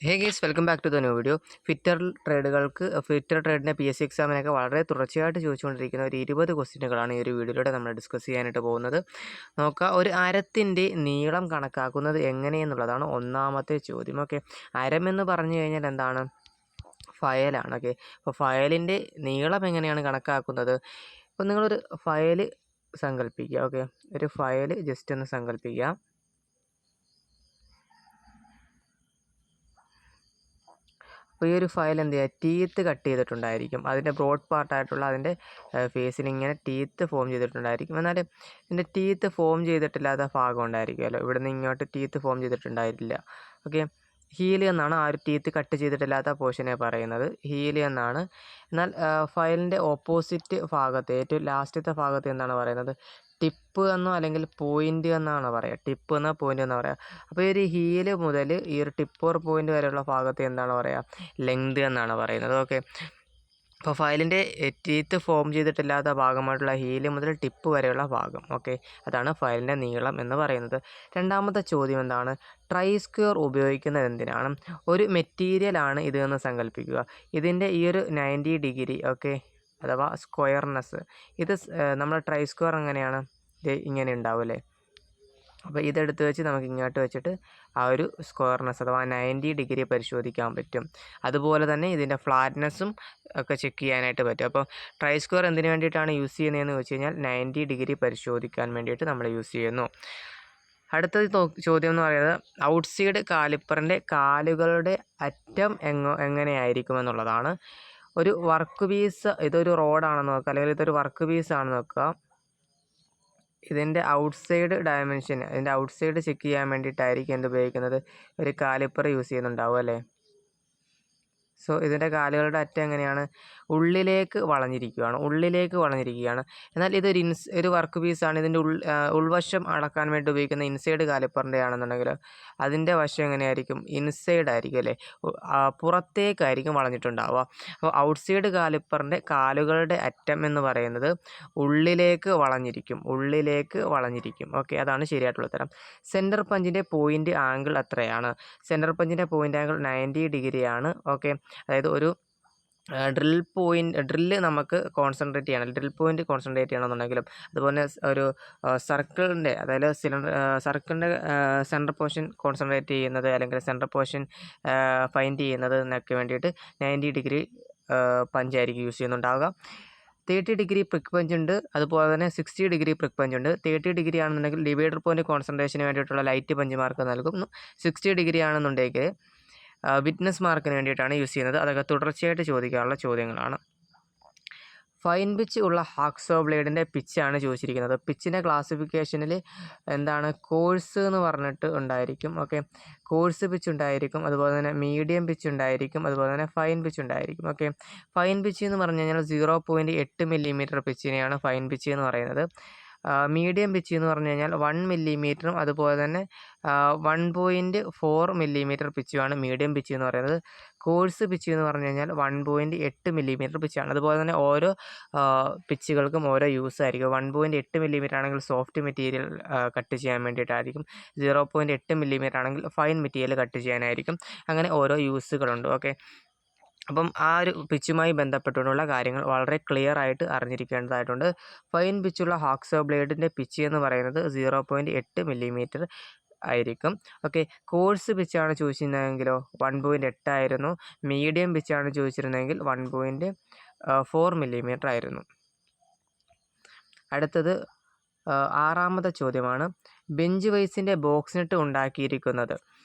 Hey guys welcome back to the new video. Fitter ട്രേഡിൻ്റെ PSC എക്സാമിനൊക്കെ വളരെ തുടർച്ചയായിട്ട് ചോദിച്ചുകൊണ്ടിരിക്കുന്ന ഒരു 20 ക്വസ്റ്റ്യനുകളാണ് ഈ ഒരു വീഡിയോയിലൂടെ നമ്മൾ ഡിസ്കസ് ചെയ്യാനായിട്ട് പോകുന്നത്. നോക്കുക, ഒരു അരത്തിൻ്റെ നീളം കണക്കാക്കുന്നത് എങ്ങനെയെന്നുള്ളതാണ് ഒന്നാമത്തെ ചോദ്യം. ഓക്കെ, അരമെന്ന് പറഞ്ഞു കഴിഞ്ഞാൽ എന്താണ്? ഫയലാണ്. ഓക്കെ, അപ്പോൾ ഫയലിൻ്റെ നീളം എങ്ങനെയാണ് കണക്കാക്കുന്നത്? അപ്പോൾ നിങ്ങളൊരു ഫയൽ സങ്കല്പിക്കുക. ഓക്കെ, ഒരു ഫയൽ ജസ്റ്റ് ഒന്ന് സങ്കല്പിക്കുക. അപ്പോൾ ഈ ഒരു ഫയൽ എന്ത് ചെയ്യുക, ടീത്ത് കട്ട് ചെയ്തിട്ടുണ്ടായിരിക്കും. അതിൻ്റെ ബ്രോഡ് പാർട്ടായിട്ടുള്ള അതിൻ്റെ ഫേസിൽ ഇങ്ങനെ ടീത്ത് ഫോം ചെയ്തിട്ടുണ്ടായിരിക്കും. എന്നാൽ ഇതിൻ്റെ ടീത്ത് ഫോം ചെയ്തിട്ടില്ലാത്ത ഭാഗം ഉണ്ടായിരിക്കുമല്ലോ, ഇവിടെ നിന്ന് ഇങ്ങോട്ട് ടീത്ത് ഫോം ചെയ്തിട്ടുണ്ടായിട്ടില്ല. ഓക്കെ, ഹീല് എന്നാണ് ആ ഒരു ടീത്ത് കട്ട് ചെയ്തിട്ടില്ലാത്ത പോർഷനെ പറയുന്നത്, ഹീല് എന്നാണ്. എന്നാൽ ഫയലിൻ്റെ ഓപ്പോസിറ്റ് ഭാഗത്ത് ഏറ്റവും ലാസ്റ്റത്തെ ഭാഗത്ത് എന്താണ് പറയുന്നത്? ടിപ്പ് എന്നോ അല്ലെങ്കിൽ പോയിൻ്റ് എന്നാണ് പറയുക. ടിപ്പ് എന്നോ പോയിൻ്റ് എന്നോ പറയുക. അപ്പോൾ ഈ ഒരു ഹീല് മുതൽ ഈ ഒരു ടിപ്പ് ഓർ പോയിൻ്റ് വരെയുള്ള ഭാഗത്ത് എന്താണ് പറയുക? ലെങ്ത് എന്നാണ് പറയുന്നത്. ഓക്കെ, അപ്പോൾ ഫയലിൻ്റെ ടീത്ത് ഫോം ചെയ്തിട്ടില്ലാത്ത ഭാഗമായിട്ടുള്ള ഹീല് മുതൽ ടിപ്പ് വരെയുള്ള ഭാഗം. ഓക്കെ, അതാണ് ഫയലിൻ്റെ നീളം എന്ന് പറയുന്നത്. രണ്ടാമത്തെ ചോദ്യം എന്താണ്? ട്രൈ സ്ക്വയർ ഉപയോഗിക്കുന്നത് എന്തിനാണ്? ഒരു മെറ്റീരിയലാണ് ഇത് എന്ന് സങ്കല്പിക്കുക. ഇതിൻ്റെ ഈ ഒരു 90 ഡിഗ്രി ഓക്കെ, അഥവാ സ്ക്വയർനെസ്, ഇത് നമ്മൾ ട്രൈ സ്ക്വയർ എങ്ങനെയാണ്? ഇത് ഇങ്ങനെ ഉണ്ടാവും അല്ലേ? അപ്പോൾ ഇതെടുത്ത് വെച്ച് നമുക്ക് ഇങ്ങോട്ട് വെച്ചിട്ട് ആ ഒരു സ്ക്വയർനെസ് അഥവാ 90 ഡിഗ്രി പരിശോധിക്കാൻ പറ്റും. അതുപോലെ തന്നെ ഇതിൻ്റെ ഫ്ലാറ്റ്നെസ്സും ഒക്കെ ചെക്ക് ചെയ്യാനായിട്ട് പറ്റും. അപ്പോൾ ട്രൈ സ്ക്വയർ എന്തിനു വേണ്ടിയിട്ടാണ് യൂസ് ചെയ്യുന്നതെന്ന് വെച്ച് കഴിഞ്ഞാൽ 90 ഡിഗ്രി പരിശോധിക്കാൻ വേണ്ടിയിട്ട് നമ്മൾ യൂസ് ചെയ്യുന്നു. അടുത്ത ചോദ്യം എന്ന് പറയുന്നത് ഔട്ട്സൈഡ് കാലിപ്പറിൻ്റെ കാലുകളുടെ അറ്റം എങ്ങനെയായിരിക്കുമെന്നുള്ളതാണ്. ഒരു വർക്ക് പീസ്, ഇതൊരു റോഡാണെന്ന് നോക്കുക, അല്ലെങ്കിൽ ഇതൊരു വർക്ക് പീസാണെന്ന് നോക്കുക. ഇതിൻ്റെ ഔട്ട്സൈഡ് ഡയമെൻഷൻ, ഇതിൻ്റെ ഔട്ട്സൈഡ് ചെക്ക് ചെയ്യാൻ വേണ്ടിയിട്ടായിരിക്കും എന്ത് ഉപയോഗിക്കുന്നത്? ഒരു കാലിപ്പർ യൂസ് ചെയ്യുന്നുണ്ടാവും അല്ലേ? സോ ഇതിൻ്റെ കാലുകളുടെ അറ്റം എങ്ങനെയാണ്? ഉള്ളിലേക്ക് വളഞ്ഞിരിക്കുകയാണ്. എന്നാൽ ഇതൊരു ഒരു വർക്ക് പീസാണ്. ഇതിൻ്റെ ഉൾവശം അളക്കാൻ വേണ്ടി ഉപയോഗിക്കുന്ന ഇൻസൈഡ് കാലിപ്പറിൻ്റെ ആണെന്നുണ്ടെങ്കിൽ അതിൻ്റെ വശം എങ്ങനെയായിരിക്കും? ഇൻസൈഡ് ആയിരിക്കും അല്ലേ? പുറത്തേക്കായിരിക്കും വളഞ്ഞിട്ടുണ്ടാവുക. അപ്പോൾ ഔട്ട്സൈഡ് കാലിപ്പറിൻ്റെ കാലുകളുടെ അറ്റം എന്ന് പറയുന്നത് ഉള്ളിലേക്ക് വളഞ്ഞിരിക്കും. ഓക്കെ, അതാണ് ശരിയായിട്ടുള്ള ഉത്തരം. സെൻറ്റർ പഞ്ചിൻ്റെ പോയിൻ്റ് ആംഗിൾ എത്രയാണ്? സെൻറ്റർ പഞ്ചിൻ്റെ പോയിൻ്റ് ആംഗിൾ 90 ഡിഗ്രിയാണ്. ഓക്കെ, അതായത് ഒരു ഡ്രില്ല് നമുക്ക് കോൺസെൻട്രേറ്റ് ചെയ്യണമെന്നുണ്ടെങ്കിലും, അതുപോലെ ഒരു സർക്കിളിൻ്റെ, അതായത് സർക്കിളിൻ്റെ സെൻറ്റർ പോർഷൻ കോൺസെൻട്രേറ്റ് ചെയ്യുന്നത് അല്ലെങ്കിൽ സെൻറ്റർ പോർഷൻ ഫൈൻഡ് ചെയ്യുന്നത് എന്നൊക്കെ വേണ്ടിയിട്ട് 90 ഡിഗ്രി പഞ്ചായിരിക്കും യൂസ് ചെയ്യുന്നുണ്ടാവുക. 30 ഡിഗ്രി പ്രിക്ക് പഞ്ച് ഉണ്ട്, അതുപോലെ തന്നെ 60 ഡിഗ്രി പ്രിക്ക് പഞ്ച് ഉണ്ട്. 30 ഡിഗ്രി ആണെന്നുണ്ടെങ്കിൽ ഡിവൈഡർ പോയിൻ്റ് കോൺസെൻട്രേഷന് വേണ്ടിയിട്ടുള്ള ലൈറ്റ് പഞ്ച് മാർക്ക് നൽകും. 60 ഡിഗ്രി ആണെന്നുണ്ടെങ്കിൽ വിറ്റ്നസ് മാർക്കിന് വേണ്ടിയിട്ടാണ് യൂസ് ചെയ്യുന്നത്. അതൊക്കെ തുടർച്ചയായിട്ട് ചോദിക്കാനുള്ള ചോദ്യങ്ങളാണ്. ഫൈൻ പിച്ച് ഉള്ള ഹാക്സോ ബ്ലേഡിൻ്റെ പിച്ചാണ് ചോദിച്ചിരിക്കുന്നത്. പിച്ചിൻ്റെ ക്ലാസിഫിക്കേഷനിൽ എന്താണ്? കോഴ്സ് എന്ന് പറഞ്ഞിട്ട് ഉണ്ടായിരിക്കും. ഓക്കെ, കോഴ്സ് പിച്ച് ഉണ്ടായിരിക്കും, അതുപോലെ തന്നെ മീഡിയം പിച്ച് ഉണ്ടായിരിക്കും, അതുപോലെ തന്നെ ഫൈൻ പിച്ച് ഉണ്ടായിരിക്കും. ഓക്കെ, ഫൈൻ പിച്ച് എന്ന് പറഞ്ഞു കഴിഞ്ഞാൽ 0.8 മില്ലിമീറ്റർ പിച്ചിനെയാണ് ഫൈൻ പിച്ച് എന്ന് പറയുന്നത്. മീഡിയം പിച്ച് എന്ന് പറഞ്ഞു കഴിഞ്ഞാൽ 1 മില്ലിമീറ്ററും അതുപോലെ തന്നെ 1.4 മില്ലിമീറ്റർ പിച്ചുമാണ് മീഡിയം പിച്ച് എന്ന് പറയുന്നത്. കോഴ്സ് പിച്ച് എന്ന് പറഞ്ഞു കഴിഞ്ഞാൽ 1.8 മില്ലിമീറ്റർ പിച്ചാണ്. അതുപോലെ തന്നെ ഓരോ പിച്ചുകൾക്കും ഓരോ യൂസ് ആയിരിക്കും. 1.8 മില്ലിമീറ്റർ ആണെങ്കിൽ സോഫ്റ്റ് മെറ്റീരിയൽ കട്ട് ചെയ്യാൻ വേണ്ടിയിട്ടായിരിക്കും. 0.8 മില്ലിമീറ്റർ ആണെങ്കിൽ ഫൈൻ മെറ്റീരിയൽ കട്ട് ചെയ്യാനായിരിക്കും. അങ്ങനെ ഓരോ യൂസുകളുണ്ട്. ഓക്കെ, അപ്പം ആ ഒരു പിച്ചുമായി ബന്ധപ്പെട്ടുള്ള കാര്യങ്ങൾ വളരെ ക്ലിയർ ആയിട്ട് അറിഞ്ഞിരിക്കേണ്ടതായിട്ടുണ്ട്. ഫൈൻ പിച്ചുള്ള ഹാക്സോ ബ്ലേഡിൻ്റെ പിച്ച് എന്ന് പറയുന്നത് 0.8 മില്ലിമീറ്റർ ആയിരിക്കും. ഓക്കെ, കോഴ്സ് പിച്ചാണ് ചോദിച്ചിരുന്നതെങ്കിലോ 1.8 ആയിരുന്നു. മീഡിയം പിച്ചാണ് ചോദിച്ചിരുന്നതെങ്കിൽ 1.4 മില്ലിമീറ്റർ ആയിരുന്നു. അടുത്തത് ആറാമത്തെ ചോദ്യമാണ്. ബെഞ്ച് വൈസിൻ്റെ ബോക്സ് നെറ്റ് ഉണ്ടാക്കിയിരിക്കുന്നത്.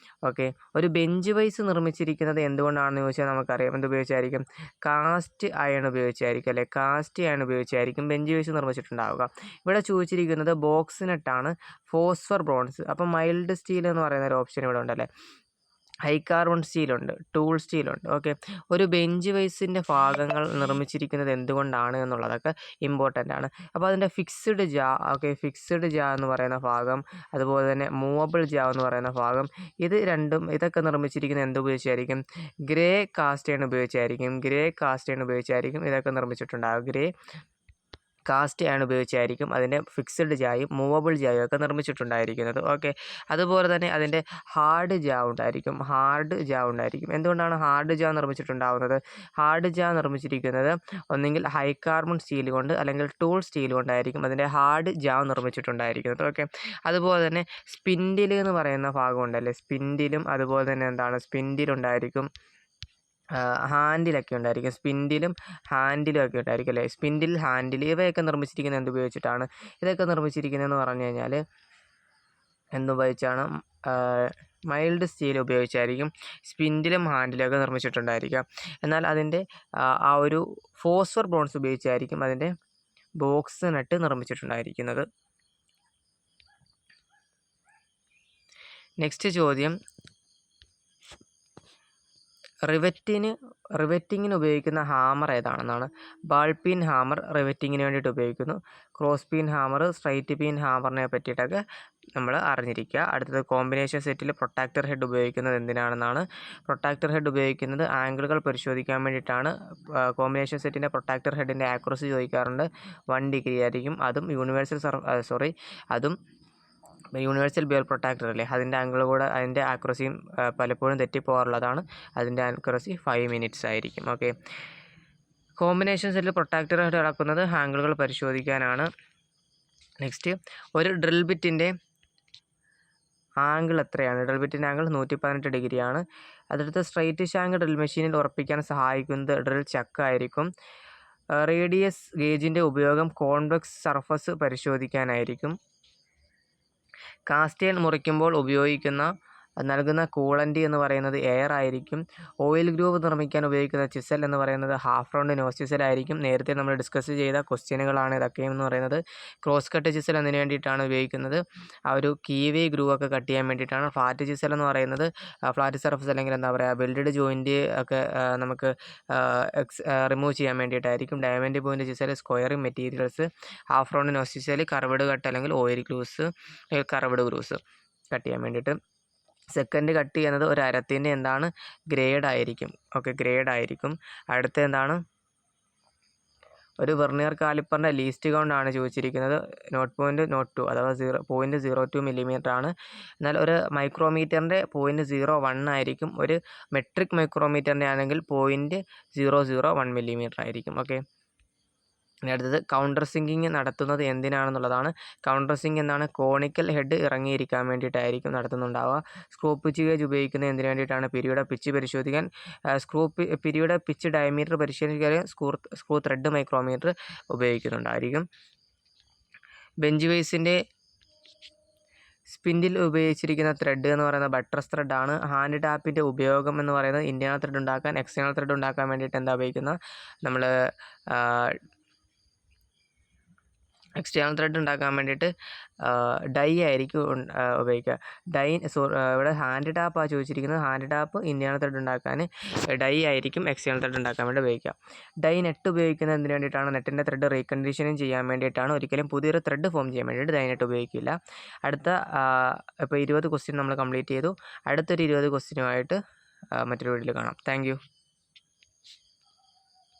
ഓക്കെ, ഒരു ബെഞ്ച് വൈസ് നിർമ്മിച്ചിരിക്കുന്നത് എന്തുകൊണ്ടാണെന്ന് ചോദിച്ചാൽ നമുക്കറിയാം. എന്തുപയോഗിച്ചായിരിക്കും? കാസ്റ്റ് അയൺ ഉപയോഗിച്ചായിരിക്കും അല്ലേ? കാസ്റ്റ് അയൺ ഉപയോഗിച്ചായിരിക്കും ബെഞ്ച് വൈസ് നിർമ്മിച്ചിട്ടുണ്ടാവുക. ഇവിടെ ചോദിച്ചിരിക്കുന്നത് ബോക്സ് നെറ്റാണ്, ഫോസ്ഫർ ബ്രോൺസ്. അപ്പം മൈൽഡ് സ്റ്റീൽ എന്ന് പറയുന്ന ഒരു ഓപ്ഷൻ ഇവിടെ ഉണ്ടല്ലേ. ഹൈ കാർബൺ സ്റ്റീലുണ്ട്, ടൂൾ സ്റ്റീലുണ്ട്. ഓക്കെ, ഒരു ബെഞ്ച് വൈസിൻ്റെ ഭാഗങ്ങൾ നിർമ്മിച്ചിരിക്കുന്നത് എന്തുകൊണ്ടാണ് എന്നുള്ളതൊക്കെ ഇമ്പോർട്ടൻ്റ് ആണ്. അപ്പോൾ അതിൻ്റെ ഫിക്സ്ഡ് ജാ എന്ന് പറയുന്ന ഭാഗം, അതുപോലെ തന്നെ മൂവബിൾ ജാ എന്ന് പറയുന്ന ഭാഗം, ഇതൊക്കെ നിർമ്മിച്ചിരിക്കുന്നത് എന്തുപയോഗിച്ചായിരിക്കും? ഗ്രേ കാസ്റ്റ് അയൺ ഉപയോഗിച്ചായിരിക്കും ഇതൊക്കെ നിർമ്മിച്ചിട്ടുണ്ടാകും. കാസ്റ്റ് അയൺ ഉപയോഗിച്ചായിരിക്കും അതിൻ്റെ ഫിക്സഡ് ജായും മൂവബിൾ ജായും ഒക്കെ നിർമ്മിച്ചിട്ടുണ്ടായിരിക്കുന്നത്. ഓക്കെ, അതുപോലെ തന്നെ അതിൻ്റെ ഹാർഡ് ജാ ഉണ്ടായിരിക്കും. എന്തുകൊണ്ടാണ് ഹാർഡ് ജാ നിർമ്മിച്ചിട്ടുണ്ടാവുന്നത്? ഹാർഡ് ജാ നിർമ്മിച്ചിരിക്കുന്നത് ഒന്നെങ്കിൽ ഹൈ കാർബൺ സ്റ്റീൽ കൊണ്ട് അല്ലെങ്കിൽ ടൂൾ സ്റ്റീൽ കൊണ്ടായിരിക്കും അതിൻ്റെ ഹാർഡ് ജാ നിർമ്മിച്ചിട്ടുണ്ടായിരിക്കുന്നത്. ഓക്കെ, അതുപോലെ തന്നെ സ്പിൻഡിൽ എന്ന് പറയുന്ന ഭാഗമുണ്ടല്ലേ, സ്പിൻഡിലും അതുപോലെ തന്നെ സ്പിൻഡിലുണ്ടായിരിക്കും, ഹാൻഡിലൊക്കെ ഉണ്ടായിരിക്കും. സ്പിൻഡിലും ഹാൻഡിലും ഒക്കെ ഉണ്ടായിരിക്കും അല്ലേ. സ്പിൻഡിൽ, ഹാൻഡിൽ ഇവയൊക്കെ നിർമ്മിച്ചിരിക്കുന്നത് എന്തുപയോഗിച്ചിട്ടാണ്? ഇതൊക്കെ നിർമ്മിച്ചിരിക്കുന്നതെന്ന് പറഞ്ഞു കഴിഞ്ഞാൽ എന്തുപയോഗിച്ചാണ്? മൈൽഡ് സ്റ്റീൽ ഉപയോഗിച്ചായിരിക്കും സ്പിൻഡിലും ഹാൻഡിലും ഒക്കെ നിർമ്മിച്ചിട്ടുണ്ടായിരിക്കുക. എന്നാൽ അതിൻ്റെ ആ ഒരു ഫോസ്ഫർ ബ്രോൺസ് ഉപയോഗിച്ചായിരിക്കും അതിൻ്റെ ബോക്സ് നട്ട് നിർമ്മിച്ചിട്ടുണ്ടായിരിക്കുന്നത്. നെക്സ്റ്റ് ചോദ്യം, റിവറ്റിങ്ങിന് ഉപയോഗിക്കുന്ന ഹാമർ ഏതാണെന്നാണ്. ബാൾ പീൻ ഹാമർ റിവറ്റിങ്ങിന് വേണ്ടിയിട്ട് ഉപയോഗിക്കുന്നു. Cross peen hammer, straight peen ഹാമറിനെ പറ്റിയിട്ടൊക്കെ നമ്മൾ അറിഞ്ഞിരിക്കുക. അടുത്തത്, കോമ്പിനേഷൻ സെറ്റിൽ പ്രൊട്ടാക്ടർ ഹെഡ് ഉപയോഗിക്കുന്നത് എന്തിനാണെന്നാണ്. പ്രൊട്ടാക്ടർ ഹെഡ് ഉപയോഗിക്കുന്നത് ആംഗിളുകൾ പരിശോധിക്കാൻ വേണ്ടിയിട്ടാണ്. കോമ്പിനേഷൻ സെറ്റിൻ്റെ പ്രൊട്ടാക്ടർ ഹെഡിൻ്റെ ആക്യുറസി ചോദിക്കാറുണ്ട്. 1 ഡിഗ്രി ആയിരിക്കും. അതും യൂണിവേഴ്സൽ ബെയർ പ്രൊട്ടാക്ടർ അല്ലേ, അതിൻ്റെ ആംഗിൾ കൂടെ അതിൻ്റെ ആക്യുറസിയും പലപ്പോഴും തെറ്റിപ്പോകാറുള്ളതാണ്. അതിൻ്റെ ആക്യുറസി 5 മിനിറ്റ്സ് ആയിരിക്കും. ഓക്കെ, കോമ്പിനേഷൻ സെറ്റിൽ പ്രൊട്ടാക്ടർ ഹെഡ് അളക്കുന്നത് ആംഗിളുകൾ പരിശോധിക്കാനാണ്. നെക്സ്റ്റ്, ഒരു ഡ്രിൽ ബിറ്റിൻ്റെ ആംഗിൾ എത്രയാണ്? ഡ്രിൽ ബിറ്റിൻ്റെ ആംഗിൾ 118 ഡിഗ്രിയാണ്. അടുത്ത, സ്ട്രൈറ്റ് ഷാങ്ക് ഡ്രിൽ മെഷീനിൽ ഉറപ്പിക്കാൻ സഹായിക്കുന്നത് ഡ്രിൽ ചക്കായിരിക്കും. റേഡിയസ് ഗേജിൻ്റെ ഉപയോഗം കോൺവെക്സ് സർഫസ് പരിശോധിക്കാനായിരിക്കും. കാസ്റ്റ് അയൺ മുറിക്കുമ്പോൾ നൽകുന്ന കൂളൻ്റ് എന്ന് പറയുന്നത് എയർ ആയിരിക്കും. ഓയിൽ ഗ്രൂവ് നിർമ്മിക്കാൻ ഉപയോഗിക്കുന്ന ചിസൽ എന്ന് പറയുന്നത് ഹാഫ് റൗണ്ട് നോസ് ചിസൽ ആയിരിക്കും. നേരത്തെ നമ്മൾ ഡിസ്കസ് ചെയ്ത ക്വസ്റ്റ്യനുകളാണ് ഇതൊക്കെ എന്ന് പറയുന്നത്. ക്രോസ് കട്ട് ചിസൽ എന്നതിന് വേണ്ടിയിട്ടാണ് ഉപയോഗിക്കുന്നത്, ആ ഒരു കീവേ ഗ്രൂവ് ഒക്കെ കട്ട് ചെയ്യാൻ വേണ്ടിയിട്ടാണ്. ഫ്ലാറ്റ് ചിസൽ എന്ന് പറയുന്നത് ഫ്ലാറ്റ് സർഫസ് അല്ലെങ്കിൽ എന്താ പറയുക, വെൽഡഡ് ജോയിൻറ്റ് ഒക്കെ നമുക്ക് റിമൂവ് ചെയ്യാൻ വേണ്ടിയിട്ടായിരിക്കും. Diamond point chisel squaring materials. Half round nose chisel curved cut അല്ലെങ്കിൽ oil grooves curved grooves cut ചെയ്യാൻ വേണ്ടിയിട്ട്. സെക്കൻഡ് കട്ട് ചെയ്യുന്നത് ഒരു അരത്തിൻ്റെ ഗ്രേഡ് ആയിരിക്കും. ഓക്കെ, ഗ്രേഡ് ആയിരിക്കും. അടുത്ത എന്താണ്? ഒരു വെർണിയർ കാലിപ്പറിൻ്റെ ലീസ്റ്റ് കൗണ്ട് ആണ് ചോദിച്ചിരിക്കുന്നത്. 0.02 അഥവാ 0.02 മില്ലിമീറ്റർ ആണ്. എന്നാൽ ഒരു മൈക്രോമീറ്ററിൻ്റെ 0.01 ആയിരിക്കും. ഒരു മെട്രിക് മൈക്രോമീറ്ററിൻ്റെ ആണെങ്കിൽ 0.001 മില്ലിമീറ്റർ ആയിരിക്കും. ഓക്കെ, ഇനി അടുത്തത്, കൗണ്ടർ സിങ്കിങ് നടത്തുന്നത് എന്തിനാണെന്നുള്ളതാണ്. കൗണ്ടർ സിങ്ക് എന്താണ്? കോണിക്കൽ ഹെഡ് ഇറങ്ങിയിരിക്കാൻ വേണ്ടിയിട്ടായിരിക്കും നടത്തുന്നുണ്ടാവുക. സ്ക്രൂ പിച്ച് ഗേജ് ഉപയോഗിക്കുന്നത് എന്തിനു വേണ്ടിയിട്ടാണ്? പിരിയുടെ പിച്ച് പരിശോധിക്കാൻ. പിരിയുടെ പിച്ച് ഡയമീറ്റർ പരിശോധിക്കാൻ സ്ക്രൂ ത്രെഡ് മൈക്രോമീറ്റർ ഉപയോഗിക്കുന്നുണ്ടായിരിക്കും. ബെഞ്ച് വൈസിൻ്റെ സ്പിൻഡിൽ ഉപയോഗിച്ചിരിക്കുന്ന ത്രെഡ് എന്ന് പറയുന്നത് ബട്രസ് ത്രെഡാണ്. ഹാൻഡ് ടാപ്പിൻ്റെ ഉപയോഗം എന്ന് പറയുന്നത് ഇൻറ്റേർണൽ ത്രെഡ് ഉണ്ടാക്കാൻ, എക്സ്റ്റേണൽ ത്രെഡ് ഉണ്ടാക്കാൻ വേണ്ടിയിട്ട് എന്താ ഉപയോഗിക്കുന്നത്? നമ്മൾ എക്സ്റ്റേണൽ ത്രെഡ് ഉണ്ടാക്കാൻ വേണ്ടിയിട്ട് ഡൈ ആയിരിക്കും ഉപയോഗിക്കുക. ഇവിടെ ഹാൻഡ് ടാപ്പാണ് ചോദിച്ചിരിക്കുന്നത്. ഹാൻഡ് ടാപ്പ് ഇൻറ്റേർണൽ ത്രെഡ് ഉണ്ടാക്കാൻ, ഡൈ ആയിരിക്കും എക്സ്റ്റേണൽ ത്രെഡ് ഉണ്ടാക്കാൻ വേണ്ടി ഉപയോഗിക്കുക. ഡൈ നെറ്റ് ഉപയോഗിക്കുന്നത് എന്തിനു വേണ്ടിയിട്ടാണ്? നെറ്റിൻ്റെ ത്രെഡ് റീകണ്ടീഷനിങ് ചെയ്യാൻ വേണ്ടിയിട്ടാണ്. ഒരിക്കലും പുതിയൊരു ത്രെഡ് ഫോം ചെയ്യാൻ വേണ്ടിയിട്ട് ഡൈ നെറ്റ് ഉപയോഗിക്കില്ല. അടുത്ത ഇപ്പോൾ 20 ക്വസ്റ്റ്യൻ നമ്മൾ കംപ്ലീറ്റ് ചെയ്തു. അടുത്തൊരു 20 ക്വസ്റ്റ്യനുമായിട്ട് മറ്റൊരു വീഡിയോയിൽ കാണാം. Thank you.